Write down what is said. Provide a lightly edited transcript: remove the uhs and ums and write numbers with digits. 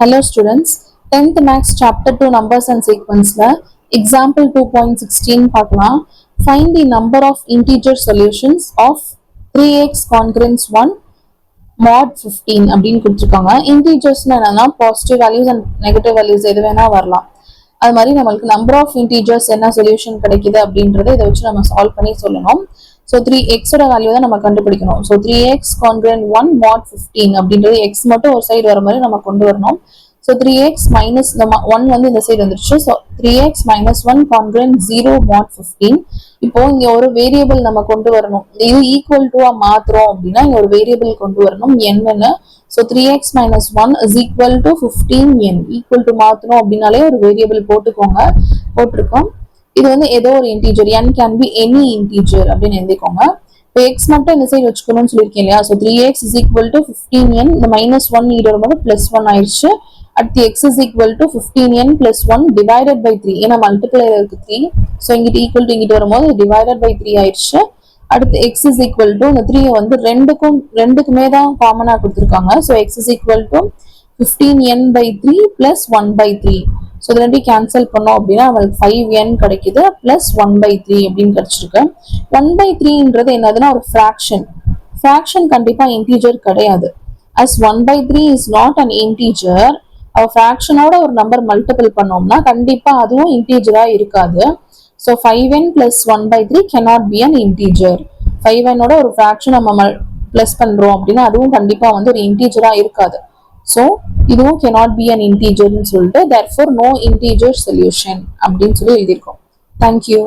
Hello students, 10th Max Chapter 2 Numbers and Sequence Example 2.16 பார்க்கலாம். Find the number of integer solutions of 3x congruence 1 mod 15 அப்படின்னு கொடுத்துருக்காங்க. இன்டீஜர்ஸ்னா என்னன்னா positive values and negative values எது வேணா வரலாம். அது மாதிரி நம்மளுக்கு நம்பர் ஆஃப் இன்டீஜர்ஸ் என்ன சொல்யூஷன் கிடைக்குது அப்படின்றத இதை வச்சு நம்ம சால்வ் பண்ணி சொல்லணும். ஸோ 3x வேல்யூ தான் நம்ம கண்டுபிடிக்கணும். ஸோ 3x congruent 1 mod 15 அப்படின்றது x மட்டும் ஒரு சைடு வர மாதிரி நம்ம கொண்டு வரணும். ஸோ 3x மைனஸ் இந்த 1 வந்து இந்த சைடு வந்துருச்சு. So 3x minus 1 congruent 0 mod 15. இப்போ இங்க ஒரு வேரியபிள் நம்ம கொண்டு வரணும். இது ஈக்குவல் டுவா மாத்துறோம் அப்படின்னா இங்க ஒரு வேரியபிள் கொண்டு வரணும் என்னன்னு. So 3x minus 1 is equal to 15n. Equal to மாத்தணும் அப்படின்னாலே ஒரு வேரியபிள் போட்டிருக்கோம். இது வந்து ஏதோ ஒரு integer, n can be any integer அப்படின்னு எழுதிக்கோங்க. இப்போ x மட்டும் இந்த சைடு வச்சுக்கணும்னு சொல்லியிருக்கேன் இல்லையா. So 3x is equal to 15n. இந்த மைனஸ் 1 இங்க வரும்போது பிளஸ் 1 ஆயிடுச்சு. அடுத்து x is equal to 15n plus 1 divided by 3. ஏன்னா மல்டிப்ளைல இருக்கு 3. ஸோ இங்கிட்ட ஈக்குவல் டு இங்கிட்ட வரும்போது divided by 3 ஆயிடுச்சு. அடுத்து x is equal to இந்த 3 வந்து ரெண்டுக்குமே தான் காமனா கொடுத்துருக்காங்க. So x is equal to 15n by 3 plus 1 by 3. So இது ரெண்டையும் கேன்சல் பண்ணோம் அப்படின்னா நம்மளுக்கு 5n கிடைக்குது பிளஸ் 1 by 3 அப்படின்னு கிடைச்சிருக்கு. 1 by 3ன்றது என்னதுன்னா ஒரு ஃப்ராக்ஷன். ஃப்ராக்ஷன் கண்டிப்பா இன்டீஜர் கிடையாது. as 1 by 3 is not an integer, ஃப்ராக்ஷனோட ஒரு நம்பர் மல்டிபிள் பண்ணோம்னா கண்டிப்பா அதுவும் இன்டீஜரா இருக்காது. So 5n plus 1 by 3 cannot be an integer. 5n-ஓட ஒரு ஃப்ராக்ஷன் நம்ம பிளஸ் பண்றோம் அப்படின்னா அதுவும் கண்டிப்பா வந்து ஒரு இன்டீஜரா இருக்காது. ஸோ இதுவும் cannot be an integer ன்னு சொல்லிட்டு therefore no integer solution அப்படின்னு சொல்லி எழுதியிருக்கோம். தேங்க்யூ.